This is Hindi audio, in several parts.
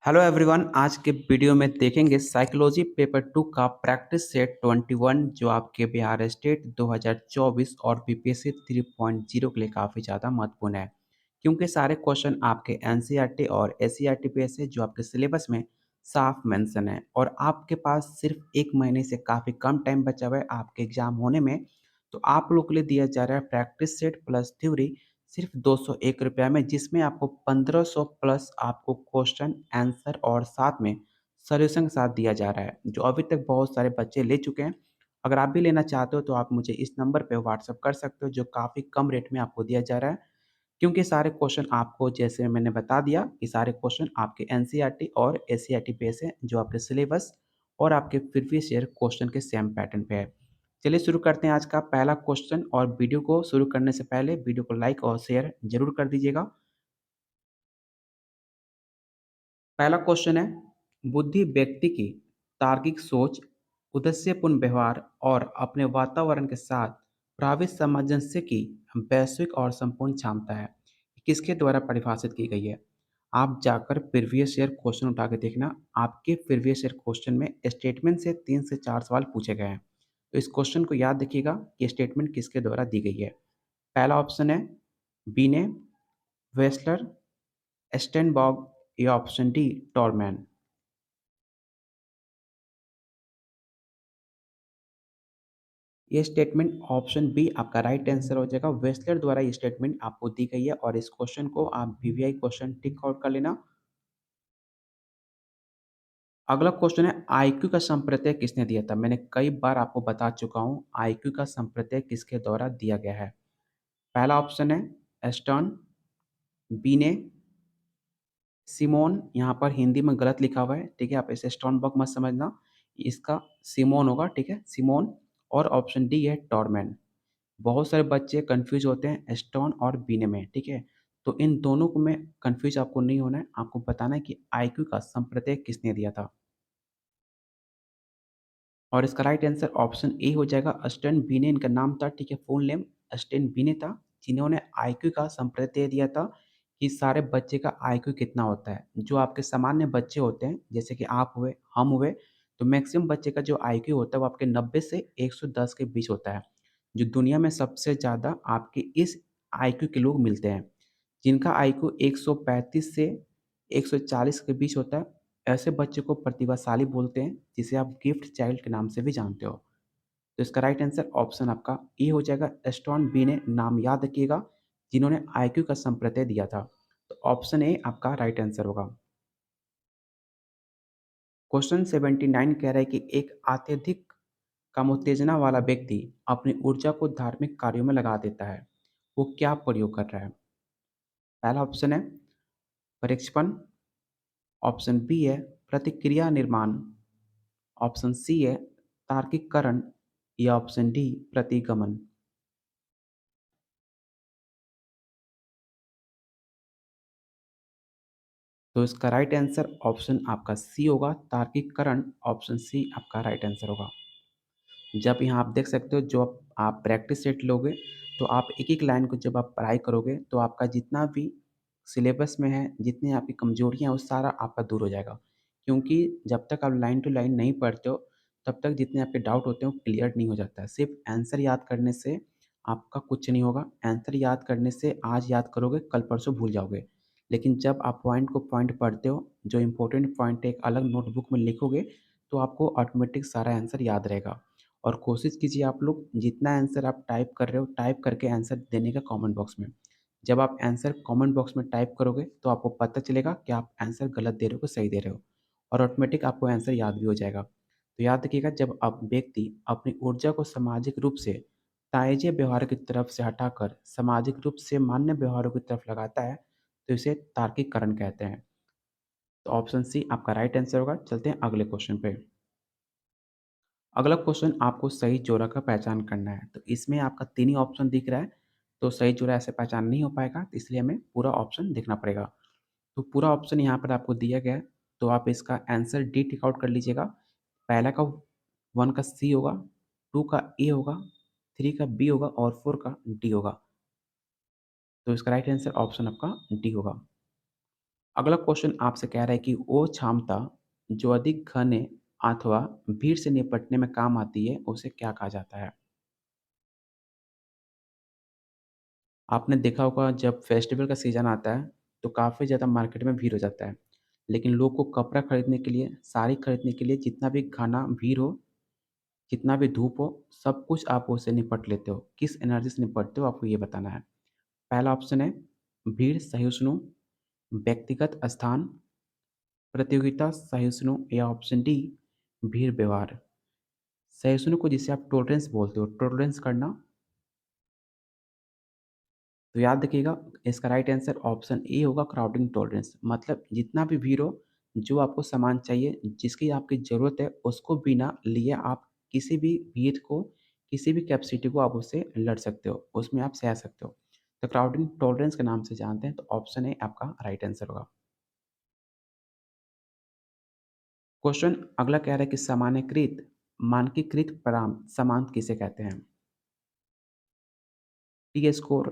हेलो एवरीवन, आज के वीडियो में देखेंगे साइकोलॉजी पेपर 2 का प्रैक्टिस सेट 21 जो आपके बिहार स्टेट 2024 और बीपीएससी 3.0 के लिए काफ़ी ज़्यादा महत्वपूर्ण है। क्योंकि सारे क्वेश्चन आपके एनसीईआरटी और एससीईआरटी पे से जो आपके सिलेबस में साफ मेंशन है और आपके पास सिर्फ 1 महीने से काफ़ी कम टाइम बचा हुआ है आपके एग्ज़ाम होने में। तो आप लोग के लिए दिया जा रहा है प्रैक्टिस सेट प्लस थ्योरी सिर्फ 201 रुपया में, जिसमें आपको 1500 प्लस आपको क्वेश्चन आंसर और साथ में सॉल्यूशन के साथ दिया जा रहा है, जो अभी तक बहुत सारे बच्चे ले चुके हैं। अगर आप भी लेना चाहते हो तो आप मुझे इस नंबर पे व्हाट्सअप कर सकते हो, जो काफ़ी कम रेट में आपको दिया जा रहा है। क्योंकि सारे क्वेश्चन आपको, जैसे मैंने बता दिया, कि सारे क्वेश्चन आपके एनसीईआरटी और एससीईआरटी पे से जो आपके सिलेबस और आपके प्रीवियस ईयर क्वेश्चन के सेम पैटर्न पे है। चलिए शुरू करते हैं आज का पहला क्वेश्चन, और वीडियो को शुरू करने से पहले वीडियो को लाइक और शेयर जरूर कर दीजिएगा। पहला क्वेश्चन है, बुद्धि व्यक्ति की तार्किक सोच, उद्देश्यपूर्ण व्यवहार और अपने वातावरण के साथ प्रभावित सामंजस्य की वैश्विक और संपूर्ण क्षमता है। किसके द्वारा परिभाषित की गई है? आप जाकर प्रीवियस ईयर क्वेश्चन उठा के देखना। आपके प्रीवियस ईयर क्वेश्चन में स्टेटमेंट से 3 से 4 सवाल पूछे गए हैं। तो इस क्वेश्चन को याद रखिएगा कि स्टेटमेंट किसके द्वारा दी गई है। पहला ऑप्शन है बीने, वेस्लर, स्टेनबॉग या ऑप्शन डी टॉलमैन। ये स्टेटमेंट ऑप्शन बी आपका राइट आंसर हो जाएगा। वेस्लर द्वारा ये स्टेटमेंट आपको दी गई है और इस क्वेश्चन को आप वीवीआई क्वेश्चन टिक आउट कर लेना। अगला क्वेश्चन है, आईक्यू का संप्रत्यय किसने दिया था? मैंने कई बार आपको बता चुका हूँ आईक्यू का संप्रत्यय किसके द्वारा दिया गया है। पहला ऑप्शन है एस्टर्न, बी ने सिमोन। यहाँ पर हिंदी में गलत लिखा हुआ है, ठीक है, आप इसे स्टोनबर्ग मत समझना, इसका सिमोन होगा, ठीक है, सिमोन। और ऑप्शन डी है टॉरमैन। बहुत सारे बच्चे कंफ्यूज होते हैं स्टोन और बीने में, ठीक है। तो इन दोनों को में कंफ्यूज आपको नहीं होना है, आपको बताना है कि आईक्यू का संप्रत्यय किसने दिया था। और इसका राइट आंसर ऑप्शन ए हो जाएगा, अस्टन बीने इनका नाम था, ठीक है, फुल नेम अस्टन बीने था, जिन्होंने आईक्यू का संप्रत्यय दिया था कि सारे बच्चे का आईक्यू कितना होता है। जो आपके सामान्य बच्चे होते हैं, जैसे कि आप हुए, हम हुए, तो मैक्सिमम बच्चे का जो आईक्यू होता है वो आपके 90 से 110 के बीच होता है। जो दुनिया में सबसे ज़्यादा आपके इस आईक्यू के लोग मिलते हैं, जिनका आईक्यू 135 से 140 के बीच होता है। ऐसे बच्चे को प्रतिभाशाली बोलते हैं, जिसे आप गिफ्ट चाइल्ड के नाम से भी जानते हो। तो इसका राइट आंसर ऑप्शन आपका ए हो जाएगा, एस्ट्रॉन बी ने नाम याद रखिएगा, जिन्होंने आईक्यू का संप्रत्यय दिया था। तो ऑप्शन ए आपका राइट आंसर होगा। क्वेश्चन 79 कह रहा है कि एक अत्यधिक कामोत्तेजना वाला व्यक्ति अपनी ऊर्जा को धार्मिक कार्यों में लगा देता है, वो क्या प्रयोग कर रहा है? पहला ऑप्शन है परीक्षण, ऑप्शन बी है प्रतिक्रिया निर्माण, ऑप्शन सी है तार्किककरण या ऑप्शन डी प्रतिगमन। तो इसका राइट आंसर ऑप्शन आपका सी होगा, तार्किककरण। ऑप्शन सी आपका राइट आंसर होगा। जब यहाँ आप देख सकते हो, जो आप प्रैक्टिस सेट लोगे तो आप एक एक लाइन को जब आप पढ़ाई करोगे तो आपका जितना भी सिलेबस में है, जितनी आपकी कमजोरियाँ हैं, वो सारा आपका दूर हो जाएगा। क्योंकि जब तक आप लाइन टू लाइन नहीं पढ़ते हो, तब तक जितने आपके डाउट होते हैं वो क्लियर नहीं हो जाता है। सिर्फ आंसर याद करने से आपका कुछ नहीं होगा। आंसर याद करने से आज याद करोगे, कल परसों भूल जाओगे। लेकिन जब आप पॉइंट को पॉइंट पढ़ते हो, जो इंपॉर्टेंट पॉइंट एक अलग नोटबुक में लिखोगे, तो आपको ऑटोमेटिक सारा आंसर याद रहेगा। और कोशिश कीजिए आप लोग, जितना आंसर आप टाइप कर रहे हो, टाइप करके आंसर देने का कमेंट बॉक्स में। जब आप आंसर कमेंट बॉक्स में टाइप करोगे तो आपको पता चलेगा कि आप आंसर गलत दे रहे हो कि सही दे रहे हो, और ऑटोमेटिक आपको आंसर याद भी हो जाएगा। तो याद रखिएगा, जब आप व्यक्ति अपनी ऊर्जा को सामाजिक रूप से ताइजे व्यवहार की तरफ से हटाकर सामाजिक रूप से मान्य व्यवहारों की तरफ लगाता है, तो इसे तार्किककरण कहते हैं। तो ऑप्शन सी आपका राइट आंसर होगा। चलते हैं अगले क्वेश्चन पे। अगला क्वेश्चन, आपको सही जोड़ा का पहचान करना है। तो इसमें आपका तीन ही ऑप्शन दिख रहा है, तो सही जोड़ा ऐसे पहचान नहीं हो पाएगा, तो इसलिए हमें पूरा ऑप्शन देखना पड़ेगा। तो पूरा ऑप्शन यहाँ पर आपको दिया गया है, तो आप इसका आंसर डी टिक आउट कर लीजिएगा। पहला का 1 का सी होगा, 2 का ए होगा, 3 का बी होगा और 4 का डी होगा। तो इसका राइट आंसर ऑप्शन आपका डी होगा। अगला क्वेश्चन आपसे कह रहा है कि वो क्षमता जो अधिक घने अथवा भीड़ से निपटने में काम आती है, उसे क्या कहा जाता है? आपने देखा होगा जब फेस्टिवल का सीज़न आता है, तो काफ़ी ज़्यादा मार्केट में भीड़ हो जाता है। लेकिन लोग को कपड़ा खरीदने के लिए, साड़ी खरीदने के लिए जितना भी घना भीड़ हो, जितना भी धूप हो, सब कुछ आप उससे निपट लेते हो। किस एनर्जी से निपटते हो आपको ये बताना है। पहला ऑप्शन है भीड़ सहिष्णु, व्यक्तिगत स्थान, प्रतियोगिता सहिष्णु या ऑप्शन डी भीड़ व्यवहार। सहिष्णु को जिसे आप टॉलरेंस बोलते हो, टॉलरेंस करना। तो याद रखिएगा इसका राइट आंसर ऑप्शन ए होगा क्राउडिंग टॉलरेंस। मतलब जितना भी भीड़ हो, जो आपको सामान चाहिए, जिसकी आपकी ज़रूरत है, उसको बिना लिए आप किसी भी भीड़ को, किसी भी कैपेसिटी को आप उससे लड़ सकते हो, उसमें आप सह सकते हो। तो क्राउडिंग टॉलरेंस के नाम से जानते हैं, तो ऑप्शन ए आपका राइट आंसर होगा। क्वेश्चन अगला कह रहा है कि सामान्यकृत मानकीकृत समांत किसे कहते हैं? टी स्कोर,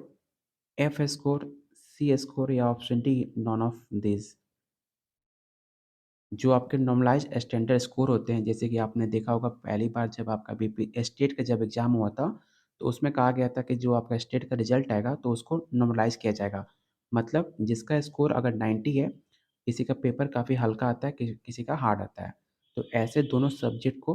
एफ स्कोर, सी स्कोर या option D none of this. जो आपके नॉर्मलाइज़्ड स्टैंडर्ड स्कोर होते हैं, जैसे कि आपने देखा होगा पहली बार जब आपका बीपी स्टेट का जब एग्ज़ाम हुआ था, तो उसमें कहा गया था कि जो आपका स्टेट का रिज़ल्ट आएगा, तो उसको नॉर्मलाइज़ किया जाएगा। मतलब जिसका स्कोर अगर 90 है, किसी का पेपर काफ़ी हल्का आता है, किसी का हार्ड आता है। तो ऐसे दोनों सब्जेक्ट को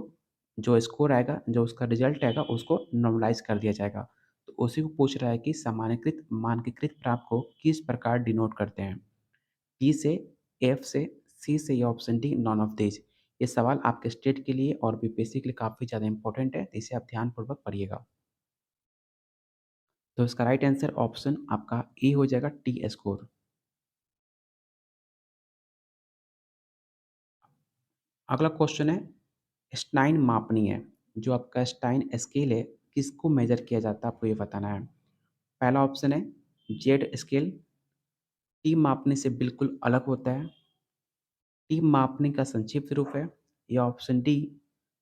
जो स्कोर आएगा, जो उसका रिज़ल्ट आएगा, उसको नॉर्मलाइज़ कर दिया जाएगा। तो उसी को पूछ रहा है कि सामान्यीकृत मानकीकृत प्राप्त को किस प्रकार डिनोट करते हैं? टी से, एफ से, सी से या option D none of these. ये सवाल आपके स्टेट के लिए और बीपीएससी के लिए काफ़ी ज़्यादा इंपॉर्टेंट है, तो इसे आप ध्यानपूर्वक पढ़िएगा। तो इसका राइट आंसर ऑप्शन आपका ए हो जाएगा टी स्कोर। अगला क्वेश्चन है स्टाइन मापनी है। जो आपका स्टाइन स्केल है, किसको मेजर किया जाता है आपको ये बताना है। पहला ऑप्शन है जेड स्केल, टी मापने से बिल्कुल अलग होता है, टी मापने का संक्षिप्त रूप है या option D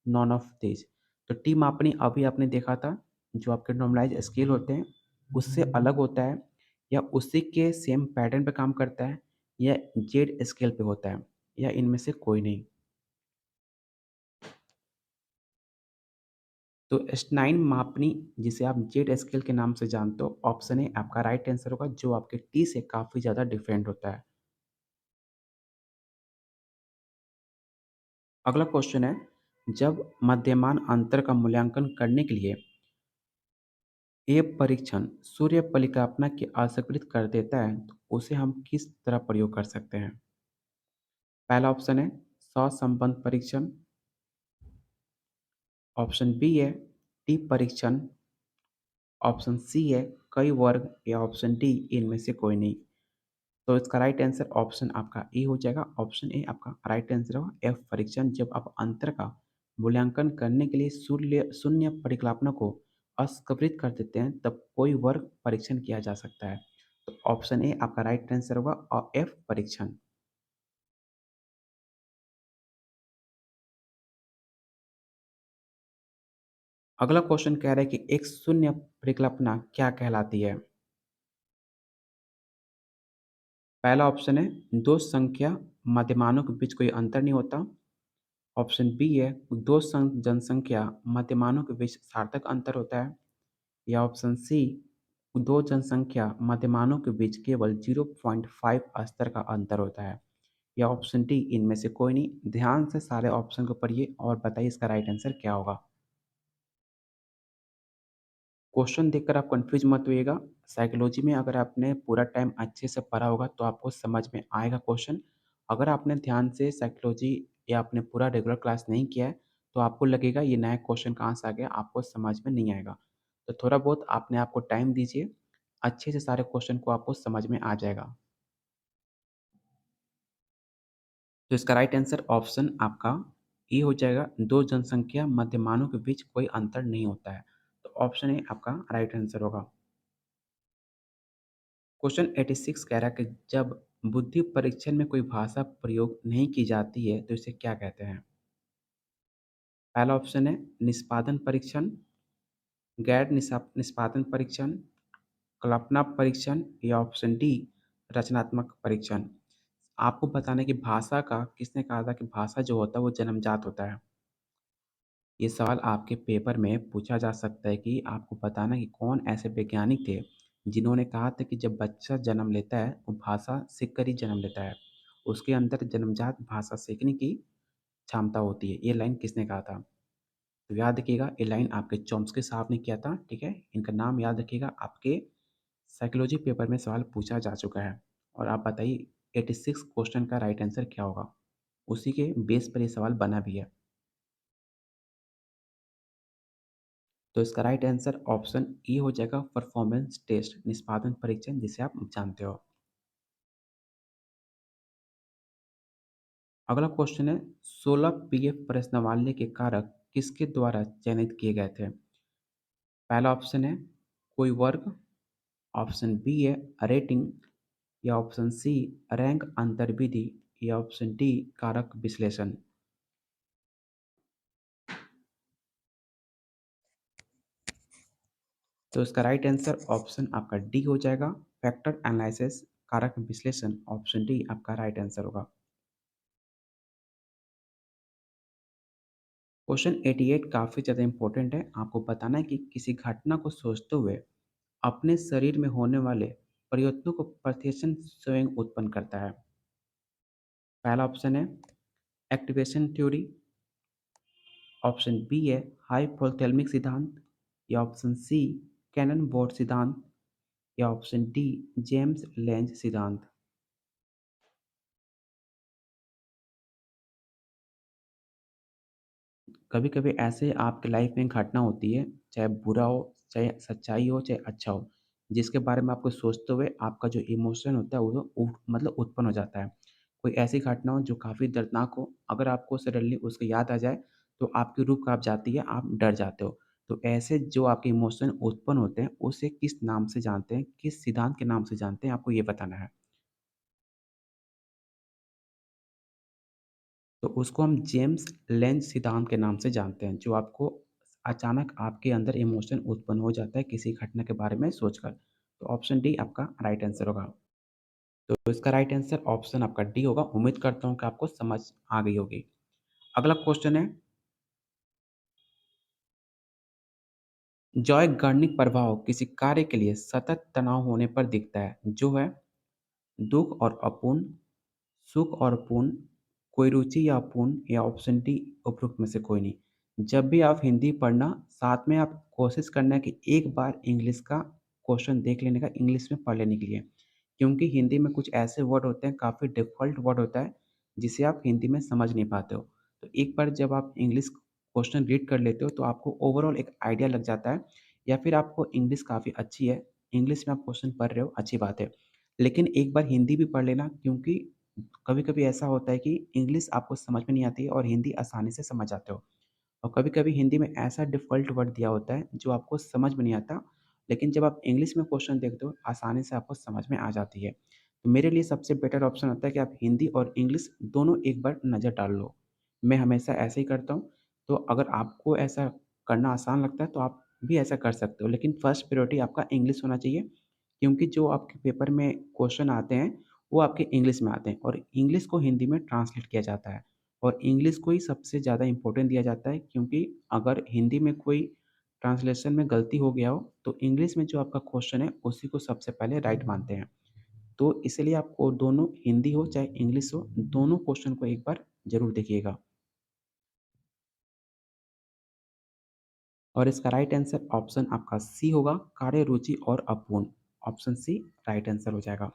none of this. तो टी मापनी अभी आपने देखा था, जो आपके नॉर्मलाइज स्केल होते हैं उससे अलग होता है, या उसी के सेम पैटर्न पे काम करता है, या जेड स्केल पे होता है, या इनमें से कोई नहीं। तो स्नाइन मापनी जिसे आप जेड स्केल के नाम से जानते हो, ऑप्शन ए आपका राइट आंसर होगा, जो आपके टी से काफ़ी ज़्यादा डिफरेंट होता है। अगला क्वेश्चन है जब मध्यमान अंतर का मूल्यांकन करने के लिए ये परीक्षण सूर्य परिकल्पना की असकृत कर देता है, तो उसे हम किस तरह प्रयोग कर सकते हैं? पहला ऑप्शन है सहसंबंध परीक्षण, ऑप्शन बी है टी परीक्षण, ऑप्शन सी है कई वर्ग या ऑप्शन डी इनमें से कोई नहीं। तो इसका राइट आंसर ऑप्शन आपका ए हो जाएगा। ऑप्शन ए आपका राइट आंसर होगा एफ परीक्षण। जब आप अंतर का मूल्यांकन करने के लिए शून्य शून्य परिकल्पना को अस्वीकृत कर देते हैं, तब कोई वर्ग परीक्षण किया जा सकता है। तो ऑप्शन ए आपका राइट आंसर होगा और एफ परीक्षण। अगला क्वेश्चन कह रहा है कि एक शून्य परिकल्पना क्या कहलाती है? पहला ऑप्शन है दो संख्या मध्यमानों के बीच कोई अंतर नहीं होता। ऑप्शन बी है दो जनसंख्या मध्यमानों के बीच सार्थक अंतर होता है, या ऑप्शन सी दो जनसंख्या मध्यमानों के बीच केवल 0.5 स्तर का अंतर होता है, या ऑप्शन डी इनमें से कोई नहीं। ध्यान से सारे ऑप्शन को पढ़िए और बताइए इसका राइट आंसर क्या होगा। क्वेश्चन देखकर आप कंफ्यूज मत होइएगा। साइकोलॉजी में अगर आपने पूरा टाइम अच्छे से पढ़ा होगा तो आपको समझ में आएगा क्वेश्चन। अगर आपने ध्यान से साइकोलॉजी या आपने पूरा रेगुलर क्लास नहीं किया है, तो आपको लगेगा ये नया क्वेश्चन कहाँ से आ गया, आपको समझ में नहीं आएगा। तो थोड़ा बहुत अपने आप को टाइम दीजिए, अच्छे से सारे क्वेश्चन को आपको समझ में आ जाएगा। तो इसका राइट आंसर ऑप्शन आपका ए हो जाएगा, दो जनसंख्या मध्यमानों के बीच कोई अंतर नहीं होता है। तो ऑप्शन ए आपका राइट आंसर होगा। क्वेश्चन 86 कह रहा है कि जब बुद्धि परीक्षण में कोई भाषा प्रयोग नहीं की जाती है, तो इसे क्या कहते हैं? पहला ऑप्शन है निष्पादन परीक्षण, निष्पादन परीक्षण, कल्पना परीक्षण या ऑप्शन डी रचनात्मक परीक्षण। आपको बताना है कि भाषा का किसने कहा था कि भाषा जो होता है वो जन्मजात होता है। ये सवाल आपके पेपर में पूछा जा सकता है कि आपको बताना है कि कौन ऐसे वैज्ञानिक थे, जिन्होंने कहा था कि जब बच्चा जन्म लेता है, वो भाषा सीखकर ही जन्म लेता है। उसके अंदर जन्मजात भाषा सीखने की क्षमता होती है। ये लाइन किसने कहा था? तो याद रखिएगा ये लाइन आपके चॉम्स्की साहब ने किया था, ठीक है? इनका नाम याद रखिएगा, आपके साइकोलॉजी पेपर में सवाल पूछा जा चुका है। और आप बताइए 86 क्वेश्चन का राइट आंसर क्या होगा? उसी के बेस पर ये सवाल बना भी है। तो इसका राइट आंसर ऑप्शन ई हो जाएगा, परफॉर्मेंस टेस्ट, निष्पादन परीक्षण, जिसे आप जानते हो। अगला क्वेश्चन है, 16 पीएफ प्रश्नावली के कारक किसके द्वारा चयनित किए गए थे? पहला ऑप्शन है कोई वर्ग, ऑप्शन बी है रेटिंग, या ऑप्शन सी रैंक अंतर विधि, या ऑप्शन डी कारक विश्लेषण। तो इसका राइट आंसर ऑप्शन आपका डी हो जाएगा, फैक्टर एनालिसिस, कारक विश्लेषण। ऑप्शन डी आपका राइट आंसर होगा। क्वेश्चन 88 काफ़ी ज़्यादा इंपॉर्टेंट है। आपको बताना है कि किसी घटना को सोचते हुए अपने शरीर में होने वाले परिवर्तनों को प्रत्यक्ष स्वयं उत्पन्न करता है। पहला ऑप्शन है एक्टिवेशन थ्योरी, ऑप्शन बी है हाइपोथैलेमिक सिद्धांत, या ऑप्शन सी कैनन बोर्ड सिद्धांत, या ऑप्शन डी जेम्स लेंज सिद्धांत। कभी-कभी ऐसे आपके लाइफ में घटना होती है, चाहे बुरा हो, चाहे सच्चाई हो, चाहे अच्छा हो, जिसके बारे में आपको सोचते हुए आपका जो इमोशन होता है वो मतलब उत्पन्न हो जाता है। कोई ऐसी घटना हो जो काफ़ी दर्दनाक हो, अगर आपको सडनली उसकी याद आ जाए, तो आपकी रूह काँप जाती है, आप डर जाते हो। तो ऐसे जो आपके इमोशन उत्पन्न होते हैं, उसे किस नाम से जानते हैं, किस सिद्धांत के नाम से जानते हैं, आपको ये बताना है। तो उसको हम जेम्स लेंज सिद्धांत के नाम से जानते हैं, जो आपको अचानक आपके अंदर इमोशन उत्पन्न हो जाता है किसी घटना के बारे में सोचकर। तो ऑप्शन डी आपका राइट आंसर होगा। तो इसका राइट आंसर ऑप्शन आपका डी होगा। उम्मीद करता हूँ कि आपको समझ आ गई होगी। अगला क्वेश्चन है, जॉयगणिक प्रभाव किसी कार्य के लिए सतत तनाव होने पर दिखता है, जो है दुख और अपूर्ण, सुख और पूर्ण, कोई रुचि या अपूर्ण, या ऑप्शन डी उपरोक्त में से कोई नहीं। जब भी आप हिंदी पढ़ना, साथ में आप कोशिश करना कि एक बार इंग्लिश का क्वेश्चन देख लेने का, इंग्लिश में पढ़ लेने के लिए। क्योंकि हिंदी में कुछ ऐसे वर्ड होते हैं, काफ़ी डिफ़िकल्ट वर्ड होता है, जिसे आप हिंदी में समझ नहीं पाते हो। तो एक बार जब आप इंग्लिश क्वेश्चन रीड कर लेते हो, तो आपको ओवरऑल एक आइडिया लग जाता है, या फिर आपको इंग्लिश काफ़ी अच्छी है, इंग्लिश में आप क्वेश्चन पढ़ रहे हो, अच्छी बात है। लेकिन एक बार हिंदी भी पढ़ लेना, क्योंकि कभी-कभी ऐसा होता है कि इंग्लिश आपको समझ में नहीं आती है और हिंदी आसानी से समझ जाते हो। और कभी-कभी हिंदी में ऐसा डिफ़ॉल्ट वर्ड दिया होता है जो आपको समझ में नहीं आता, लेकिन जब आप इंग्लिश में क्वेश्चन देखते हो, आसानी से आपको समझ में आ जाती है। तो मेरे लिए सबसे बेटर ऑप्शन होता है कि आप हिंदी और इंग्लिश दोनों एक बार नज़र डाल लो। मैं हमेशा ऐसे ही करता हूँ, तो अगर आपको ऐसा करना आसान लगता है तो आप भी ऐसा कर सकते हो। लेकिन फर्स्ट प्रायोरिटी आपका इंग्लिश होना चाहिए, क्योंकि जो आपके पेपर में क्वेश्चन आते हैं, वो आपके इंग्लिश में आते हैं और इंग्लिश को हिंदी में ट्रांसलेट किया जाता है। और इंग्लिश को ही सबसे ज़्यादा इम्पोर्टेंट दिया जाता है, क्योंकि अगर हिंदी में कोई ट्रांसलेशन में गलती हो गया हो, तो इंग्लिश में जो आपका क्वेश्चन है उसी को सबसे पहले राइट मानते हैं। तो इसलिए आपको दोनों हिंदी हो चाहे इंग्लिश हो, दोनों क्वेश्चन को एक बार ज़रूर देखिएगा। और इसका राइट आंसर ऑप्शन आपका सी होगा, कार्य रुचि और अपूर्ण। ऑप्शन सी राइट आंसर हो जाएगा।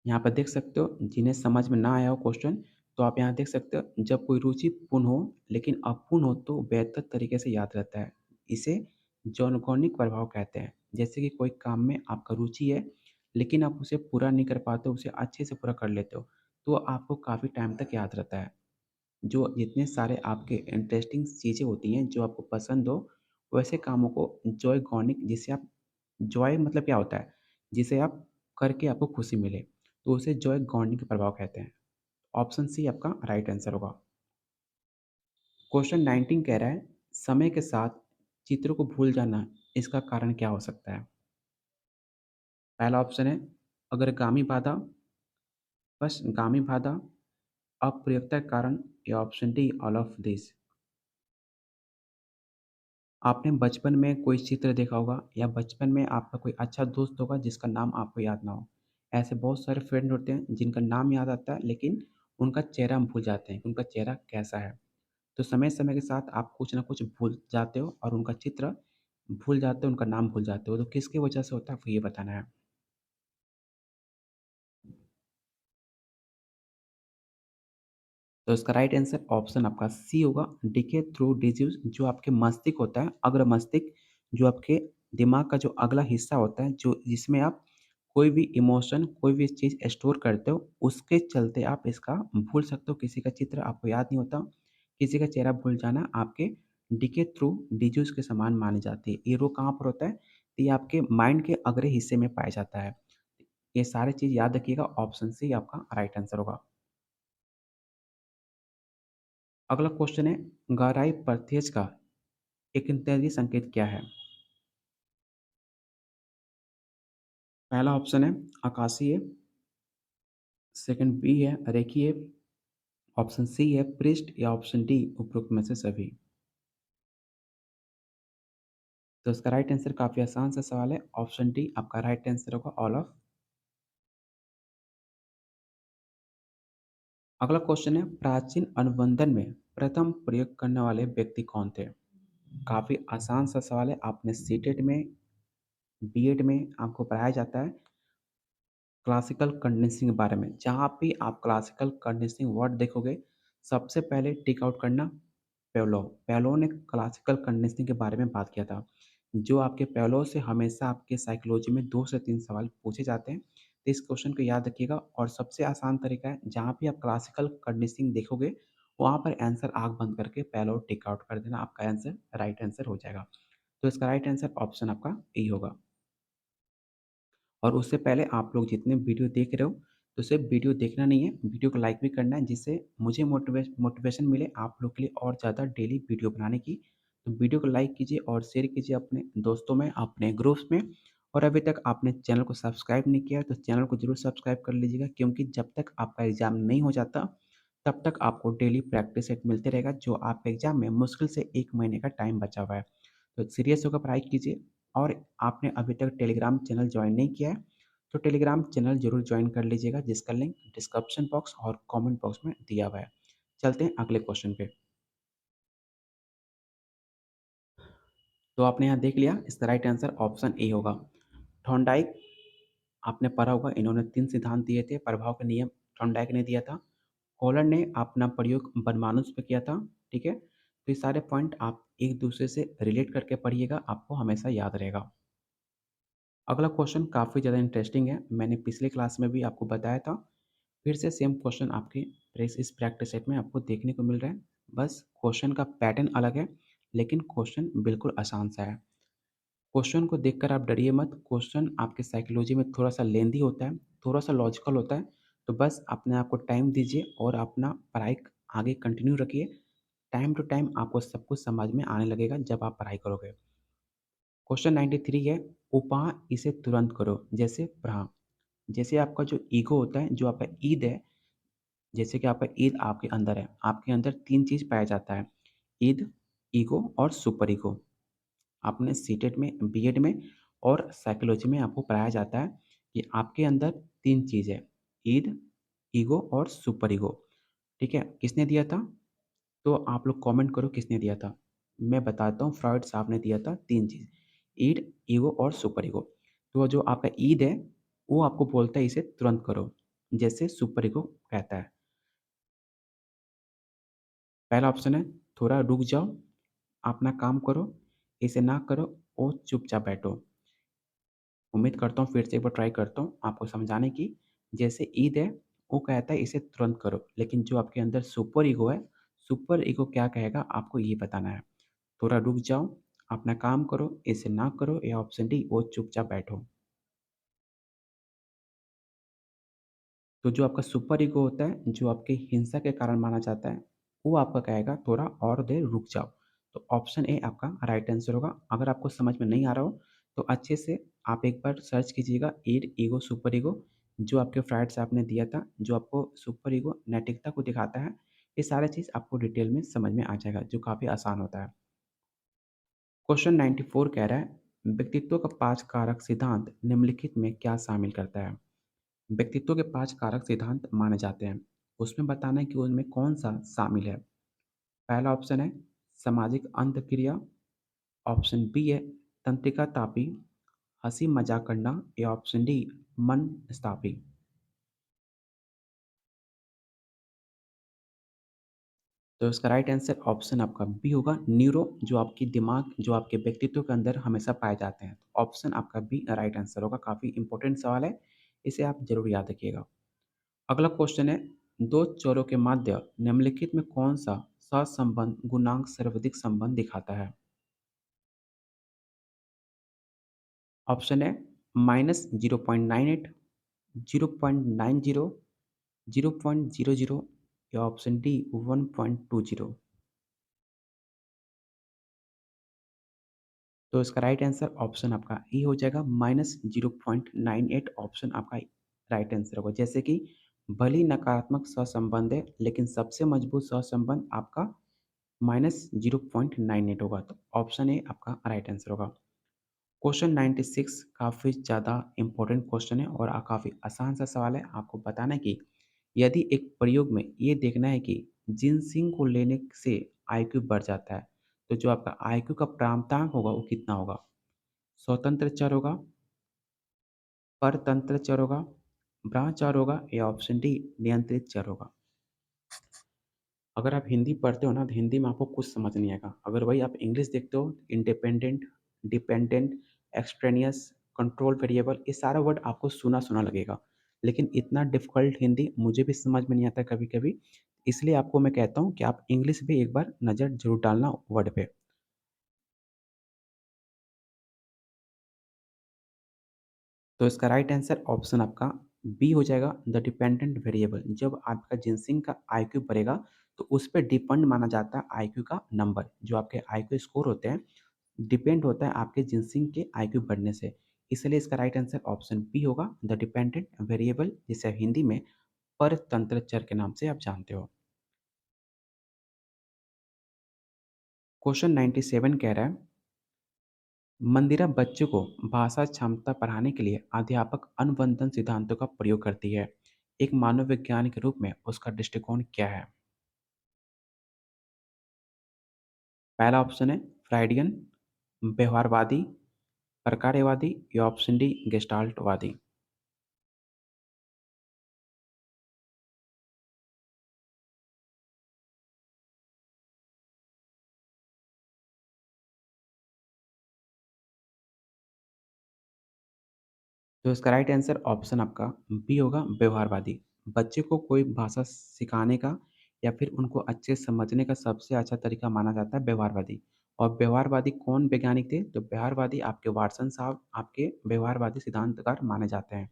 यहाँ पर देख सकते हो, जिन्हें समझ में ना आया हो क्वेश्चन, तो आप यहाँ देख सकते हो, जब कोई रुचिपूर्ण हो लेकिन अपूर्ण हो तो बेहतर तरीके से याद रहता है। इसे जौनगोनिक प्रभाव कहते हैं। जैसे कि कोई काम में आपका रुचि है, लेकिन आप उसे पूरा नहीं कर पाते, उसे अच्छे से पूरा कर लेते हो, तो आपको काफ़ी टाइम तक याद रहता है। जो जितने सारे आपके इंटरेस्टिंग चीज़ें होती हैं, जो आपको पसंद हो, वैसे कामों को जॉयगॉनिक, जिसे आप, जॉय मतलब क्या होता है? जिसे आप करके आपको खुशी मिले, तो उसे जॉयगॉनिक प्रभाव कहते हैं। ऑप्शन सी आपका राइट आंसर होगा। क्वेश्चन 19 कह रहा है, समय के साथ चित्रों को भूल जाना, इसका कारण क्या हो सकता है? पहला ऑप्शन है अग्रगामी बाधा, पश्चगामी बाधा, अप्रयोक्ता के कारण या option D all of this. आपने बचपन में कोई चित्र देखा होगा या बचपन में आपका कोई अच्छा दोस्त होगा जिसका नाम आपको याद ना हो। ऐसे बहुत सारे फ्रेंड होते हैं जिनका नाम याद आता है लेकिन उनका चेहरा हम भूल जाते हैं, कि उनका चेहरा कैसा है। तो समय-समय के साथ आप कुछ न कुछ भूल जाते हो और उनका चित्र भूल जाते हो, उनका नाम भूल जाते हो। तो किसकी वजह से होता है आपको ये बताना है। तो इसका राइट आंसर ऑप्शन आपका सी होगा, डीके थ्रू डिजीज। जो आपके मस्तिष्क होता है, अग्र मस्तिष्क, जो आपके दिमाग का जो अगला हिस्सा होता है, जो जिसमें आप कोई भी इमोशन, कोई भी चीज़ स्टोर करते हो, उसके चलते आप इसका भूल सकते हो। किसी का चित्र आपको याद नहीं होता, किसी का चेहरा भूल जाना आपके डीके थ्रू डिजीज के समान मानी जाती है। ये रोग कहाँ पर होता है? तो ये आपके माइंड के अगले हिस्से में पाया जाता है। ये सारी चीज़ याद रखिएगा, ऑप्शन सी आपका राइट आंसर होगा। अगला क्वेश्चन है, गहराई प्रत्यय का एक इत्यादि संकेत क्या है? पहला ऑप्शन है आकाशीय, सेकंड बी है रेखीय, ऑप्शन सी है पृष्ठ या ऑप्शन डी उपरोक्त में से सभी। तो इसका राइट आंसर काफ़ी आसान सा सवाल है, ऑप्शन डी आपका राइट आंसर होगा, ऑल ऑफ। अगला क्वेश्चन है, प्राचीन अनुबंधन में प्रथम प्रयोग करने वाले व्यक्ति कौन थे? काफ़ी आसान सा सवाल है, आपने सीटेट में, बीएड में आपको पढ़ाया जाता है क्लासिकल कंडेंसिंग के बारे में। जहाँ भी आप क्लासिकल कंडेंसिंग वर्ड देखोगे, सबसे पहले टिक आउट करना पेवलोव। पेवलोव ने क्लासिकल कंडेंसिंग के बारे में बात किया था। जो आपके पेवलोव से हमेशा आपके साइकोलॉजी में 2 से 3 सवाल पूछे जाते हैं। तो इस क्वेश्चन को याद रखिएगा और सबसे आसान तरीका है, जहाँ भी आप क्लासिकल कंडीशनिंग देखोगे, वहाँ पर आंसर आँख बंद करके पेवलोव टिक आउट कर देना, आपका आंसर राइट आंसर हो जाएगा। तो इसका राइट आंसर ऑप्शन आपका ए होगा। और उससे पहले आप लोग जितने वीडियो देख रहे हो, तो सिर्फ वीडियो देखना नहीं है, वीडियो को लाइक भी करना है, जिससे मुझे मोटिवेशन मिले आप लोग के लिए और ज़्यादा डेली वीडियो बनाने की। तो वीडियो को लाइक कीजिए और शेयर कीजिए अपने दोस्तों में, अपने ग्रुप्स में। और अभी तक आपने चैनल को सब्सक्राइब नहीं किया है, तो चैनल को ज़रूर सब्सक्राइब कर लीजिएगा, क्योंकि जब तक आपका एग्ज़ाम नहीं हो जाता, तब तक आपको डेली प्रैक्टिस सेट मिलते रहेगा, जो आपके एग्ज़ाम में मुश्किल से 1 महीने का टाइम बचा हुआ है। तो सीरियस होकर पढ़ाई कीजिए। और आपने अभी तक टेलीग्राम चैनल जॉइन नहीं किया है, तो टेलीग्राम चैनल ज़रूर जॉइन कर लीजिएगा, जिसका लिंक डिस्क्रिप्शन बॉक्स और कमेंट बॉक्स में दिया हुआ है। चलते हैं अगले क्वेश्चन पे। तो आपने यहाँ देख लिया, इसका राइट आंसर ऑप्शन ए होगा। थॉर्नडाइक, आपने पढ़ा होगा, इन्होंने 3 सिद्धांत दिए थे, प्रभाव का नियम थॉर्नडाइक ने दिया था। कॉलर ने अपना प्रयोग बनमानुस पे किया था, ठीक है? तो ये सारे पॉइंट आप एक दूसरे से रिलेट करके पढ़िएगा, आपको हमेशा याद रहेगा। अगला क्वेश्चन काफ़ी ज़्यादा इंटरेस्टिंग है, मैंने पिछले क्लास में भी आपको बताया था। फिर से सेम क्वेश्चन आपके इस प्रैक्टिस सेट में आपको देखने को मिल रहा है। बस क्वेश्चन का पैटर्न अलग है, लेकिन क्वेश्चन बिल्कुल आसान सा है। क्वेश्चन को देखकर आप डरिए मत, क्वेश्चन आपके साइकोलॉजी में थोड़ा-सा लेंदी होता है, थोड़ा-सा लॉजिकल होता है। तो बस अपने आप को टाइम दीजिए और अपना पढ़ाई आगे कंटिन्यू रखिए। टाइम टू टाइम आपको सब कुछ समझ में आने लगेगा जब आप पढ़ाई करोगे। क्वेश्चन 93 है, उपहा इसे तुरंत करो, जैसे प्रहा। जैसे आपका जो ईगो होता है, जो आपका ईद है, जैसे कि आपका ईद आपके अंदर है, आपके अंदर 3 चीज़ पाया जाता है, ईद, ईगो और सुपर ईगो। आपने सीटेट में, बीएड में और साइकोलॉजी में आपको पढ़ाया जाता है कि आपके अंदर 3 चीज़ है, ईद, ईगो और सुपर ईगो, ठीक है? किसने दिया था? तो आप लोग कमेंट करो किसने दिया था? मैं बताता हूँ, फ्रॉइड साहब ने दिया था 3 चीज़, ईड, ईगो और सुपर ईगो। तो जो आपका ईद है, वो आपको बोलता है इसे तुरंत करो, जैसे सुपर ईगो कहता है। पहला ऑप्शन है, थोड़ा रुक जाओ, अपना काम करो, इसे ना करो और चुपचाप बैठो। उम्मीद करता हूँ फिर से एक बार ट्राई करता हूँ आपको समझाने की। जैसे ईद है, वो कहता है इसे तुरंत करो, लेकिन जो आपके अंदर सुपर ईगो है, सुपर ईगो क्या कहेगा आपको ये बताना है। थोड़ा रुक जाओ, अपना काम करो, इसे ना करो, या ऑप्शन डी वो चुपचाप बैठो। तो जो आपका सुपर ईगो होता है, जो आपकी हिंसा के कारण माना जाता है, वो आपका कहेगा थोड़ा और देर रुक जाओ। तो ऑप्शन ए आपका राइट आंसर होगा। अगर आपको समझ में नहीं आ रहा हो, तो अच्छे से आप एक बार सर्च कीजिएगा ईड, ईगो, सुपर ईगो। जो आपके फ्राइड्स आपने दिया था, जो आपको सुपर ईगो नैतिकता को दिखाता है, ये सारा चीज़ आपको डिटेल में समझ में आ जाएगा, जो काफ़ी आसान होता है। क्वेश्चन 94 कह रहा है, व्यक्तित्व का 5 कारक सिद्धांत निम्नलिखित में क्या शामिल करता है? व्यक्तित्व के 5 कारक सिद्धांत माने जाते हैं। उसमें बताना है कि उनमें कौन-सा शामिल है। पहला ऑप्शन है सामाजिक अंतःक्रिया, ऑप्शन बी है तंत्रिका तापी, हँसी-मज़ाक करना या ऑप्शन डी मनस्तापी। तो इसका राइट आंसर ऑप्शन आपका बी होगा न्यूरो जो आपकी दिमाग जो आपके व्यक्तित्व के अंदर हमेशा पाए जाते हैं। ऑप्शन आपका बी राइट आंसर होगा। काफ़ी इंपॉर्टेंट सवाल है, इसे आप ज़रूर याद रखिएगा। अगला क्वेश्चन है, 2 चरों के मध्य निम्नलिखित में कौन-सा सहसंबंध गुणांक सर्वाधिक संबंध दिखाता है? ऑप्शन है -0.98, 0.90, 0.00 या ऑप्शन डी 1.20। तो इसका राइट आंसर ऑप्शन आपका ई हो जाएगा -0.98 ऑप्शन आपका राइट आंसर होगा। जैसे कि भले ही नकारात्मक सहसंबंध है, लेकिन सबसे मजबूत सहसंबंध आपका -0.98 होगा। तो ऑप्शन ए आपका राइट आंसर होगा। क्वेश्चन 96 काफ़ी ज़्यादा इम्पोर्टेंट क्वेश्चन है और काफ़ी आसान सा सवाल है। आपको बताना है कि यदि एक प्रयोग में ये देखना है कि जिनसिंग को लेने से आईक्यू बढ़ जाता है, तो जो आपका आईक्यू का प्राप्तांक होगा वो कितना होगा? स्वतंत्र चर होगा, परतंत्र चर होगा, ब्रह्मचर होगा या ऑप्शन डी नियंत्रित चर होगा। अगर आप हिंदी पढ़ते हो ना तो हिंदी में आपको कुछ समझ नहीं आएगा। अगर वही आप इंग्लिश देखते हो independent, dependent, extraneous, control variable ये सारा वर्ड आपको सुना-सुना लगेगा। लेकिन इतना डिफ़िकल्ट हिंदी मुझे भी समझ में नहीं आता कभी-कभी। इसलिए आपको मैं कहता हूँ कि आप इंग्लिश भी एक बार नज़र ज़रूर डालना वर्ड पे। तो इसका राइट आंसर ऑप्शन आपका बी हो जाएगा द डिपेंडेंट वेरिएबल। जब आपका जिनसिंग का आईक्यू बढ़ेगा तो उस पे डिपेंड माना जाता है आईक्यू का नंबर। जो आपके आईक्यू स्कोर होते हैं डिपेंड होता है आपके जिनसिंग के आईक्यू बढ़ने से। इसलिए इसका राइट आंसर ऑप्शन बी होगा द डिपेंडेंट वेरिएबल जिसे हिंदी में परतंत्र चर के नाम से आप जानते हो। क्वेश्चन 97 कह रहा है मंदिरा बच्चों को भाषा क्षमता बढ़ाने के लिए अध्यापक अनुबंधन सिद्धांतों का प्रयोग करती है। एक मानव विज्ञान के रूप में उसका दृष्टिकोण क्या है? पहला ऑप्शन है फ्राइडियन, व्यवहारवादी, प्रकारवादी या ऑप्शन डी गेस्टाल्टवादी। तो इसका राइट आंसर ऑप्शन आपका बी होगा व्यवहारवादी। बच्चे को कोई भाषा सिखाने का या फिर उनको अच्छे से समझने का सबसे अच्छा तरीका माना जाता है व्यवहारवादी। और व्यवहारवादी कौन वैज्ञानिक थे? तो व्यवहारवादी आपके वाटसन साहब आपके व्यवहारवादी सिद्धांतकार माने जाते हैं।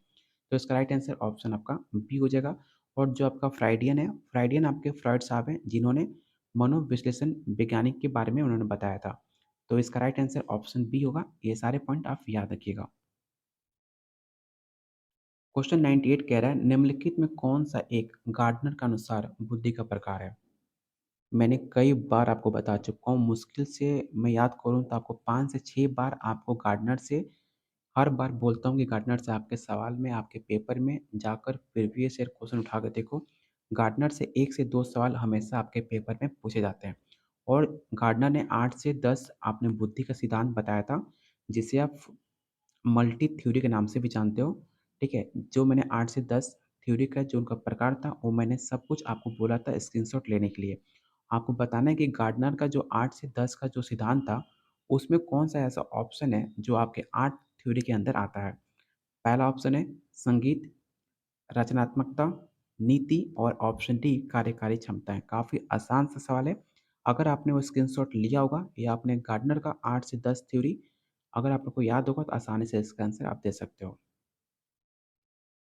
तो इसका राइट आंसर ऑप्शन आपका बी हो जाएगा। और जो आपका फ्राइडियन है, फ्राइडियन आपके फ्रॉइड साहब हैं जिन्होंने मनोविश्लेषण वैज्ञानिक के बारे में उन्होंने बताया था। तो इसका राइट आंसर ऑप्शन बी होगा। ये सारे पॉइंट आप याद रखिएगा। क्वेश्चन 98 कह रहा है निम्नलिखित में कौन सा एक गार्डनर का अनुसार बुद्धि का प्रकार है? मैंने कई बार आपको बता चुका हूँ, मुश्किल से मैं याद करूँ तो आपको 5 से 6 बार आपको गार्डनर से हर बार बोलता हूँ कि गार्डनर से आपके सवाल में आपके पेपर में जाकर प्रीवियस ईयर क्वेश्चन उठा कर देखो। गार्डनर से 1 से 2 सवाल हमेशा आपके पेपर में पूछे जाते हैं। और गार्डनर ने 8 से 10 आपने बुद्धि का सिद्धांत बताया था, जिसे आप मल्टी थ्योरी के नाम से भी जानते हो, ठीक है? जो मैंने 8 से 10 थ्योरी का जो उनका प्रकार था, वो मैंने सब कुछ आपको बोला था स्क्रीनशॉट लेने के लिए। आपको बताना है कि गार्डनर का जो 8 से 10 का जो सिद्धांत था, उसमें कौन-सा ऐसा ऑप्शन है जो आपके 8 थ्योरी के अंदर आता है। पहला ऑप्शन है संगीत, रचनात्मकता, नीति और ऑप्शन डी कार्यकारी क्षमताएँ। काफ़ी आसान सा सवाल है। अगर आपने वो स्क्रीनशॉट लिया होगा या आपने गार्डनर का 8 से 10 थ्योरी अगर आपको याद होगा तो आसानी से इसका आंसर आप दे सकते हो।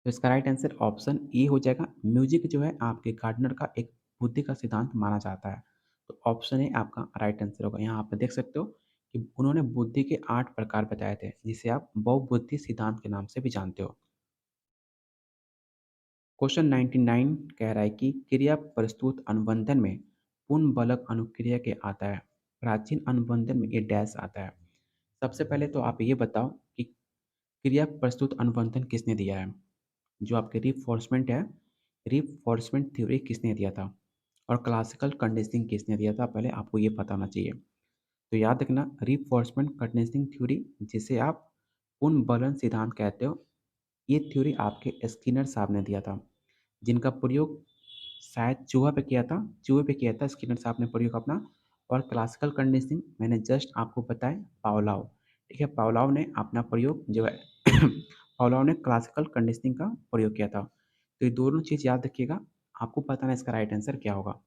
तो इसका राइट आंसर ऑप्शन ए हो जाएगा। म्यूज़िक जो है आपके गार्डनर का एक बुद्धि का सिद्धांत माना जाता है। तो ऑप्शन ए आपका राइट आंसर होगा। यहाँ आप देख सकते हो कि उन्होंने बुद्धि के 8 प्रकार बताए थे, जिसे आप बहुबुद्धि सिद्धांत के नाम से भी जानते हो। क्वेश्चन 99 कह रहा है कि क्रिया प्रस्तुत अनुबंधन में पूर्ण बलक अनुक्रिया के आता है, प्राचीन अनुबंधन में ये डैश आता है। सबसे पहले तो आप ये बताओ कि क्रिया प्रस्तुत अनुबंधन किसने दिया है? जो आपके रिइंफोर्समेंट है, रिइंफोर्समेंट थ्योरी किसने दिया था? और क्लासिकल कंडीशनिंग किसने दिया था? पहले आपको ये पता होना चाहिए। तो याद रखना, रिइंफोर्समेंट कंडीशनिंग थ्योरी, जिसे आप पूर्ण बलन सिद्धांत कहते हो, ये थ्योरी आपके स्किनर साहब ने दिया था, जिनका प्रयोग शायद चूहा पे किया था, चूहे पे किया था स्किनर साहब ने प्रयोग अपना। और क्लासिकल कंडीशनिंग मैंने जस्ट आपको बताया पावलोव, ठीक है? पावलोव ने अपना प्रयोग जो है पावलोव ने क्लासिकल कंडीशनिंग का प्रयोग किया था। तो ये दोनों चीज़ याद रखिएगा, आपको बताना इसका राइट आंसर क्या होगा।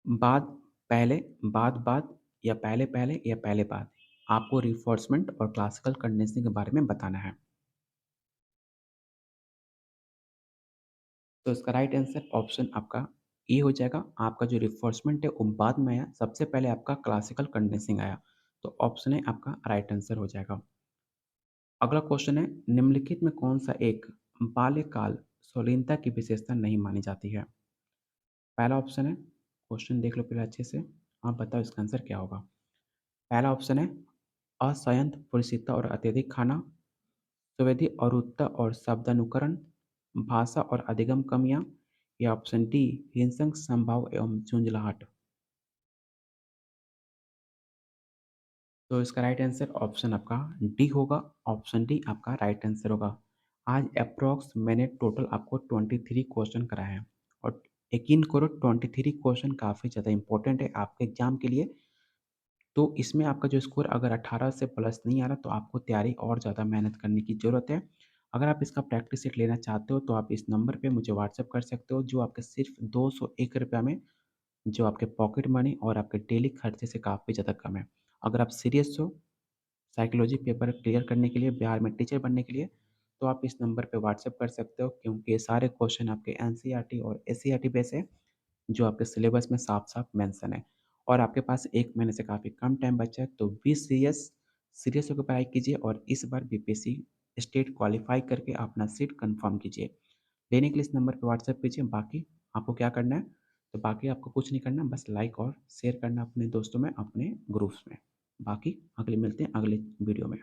बाद पहले, बाद या पहले पहले या पहले बाद, आपको रिइंफोर्समेंट और क्लासिकल कंडीशनिंग के बारे में बताना है। तो इसका राइट आंसर ऑप्शन आपका ए हो जाएगा। आपका जो रिइंफोर्समेंट है वो बाद में आया, सबसे पहले आपका क्लासिकल कंडीशनिंग आया। तो ऑप्शन ए आपका राइट आंसर हो जाएगा। अगला क्वेश्चन है, निम्नलिखित में कौन सा एक बाल्यकाल शालीनता की विशेषता नहीं मानी जाती है? पहला ऑप्शन है, क्वेश्चन देख लो पहले अच्छे से, आप बताओ इसका आंसर क्या होगा। पहला ऑप्शन है असंयत पुरुषिता और अत्यधिक खाना, सुवेदी अरुत्ता और शब्दानुकरण, भाषा और अधिगम कमियां, या ऑप्शन डी हिंसक संभाव एवं झुंझलाहट। तो इसका राइट आंसर ऑप्शन आपका डी होगा। ऑप्शन डी आपका राइट आंसर होगा। आज अप्रॉक्स मैंने टोटल आपको 23 क्वेश्चन कराए हैं, और यकीन करो 23 क्वेश्चन काफ़ी ज़्यादा इंपॉर्टेंट है आपके एग्जाम के लिए। तो इसमें आपका जो स्कोर अगर 18 से प्लस नहीं आ रहा, तो आपको तैयारी और ज़्यादा मेहनत करने की ज़रूरत है। अगर आप इसका प्रैक्टिस सेट लेना चाहते हो, तो आप इस नंबर पे मुझे व्हाट्सएप कर सकते हो, जो आपके सिर्फ 201 रुपया में, जो आपके पॉकेट मनी और आपके डेली खर्चे से काफ़ी ज़्यादा कम है। अगर आप सीरियस हो साइकोलॉजी पेपर क्लियर करने के लिए, बिहार में टीचर बनने के लिए, तो आप इस नंबर पे व्हाट्सएप कर सकते हो, क्योंकि ये सारे क्वेश्चन आपके एनसीईआरटी और एससीईआरटी बेस है, जो आपके सिलेबस में साफ-साफ मेंशन है। और आपके पास 1 महीने से काफ़ी कम टाइम बचा है, तो बी सीरियस, सीरियस होकर पढ़ाई कीजिए और इस बार बीपीएससी स्टेट क्वालीफाई करके अपना सीट कन्फर्म कीजिए। लेने के लिए इस नंबर पे व्हाट्सएप कीजिए। बाकी आपको क्या करना है, तो बाकी आपको कुछ नहीं करना, बस लाइक और शेयर करना अपने दोस्तों में, अपने ग्रुप्स में। बाकी अगले मिलते हैं अगले वीडियो में।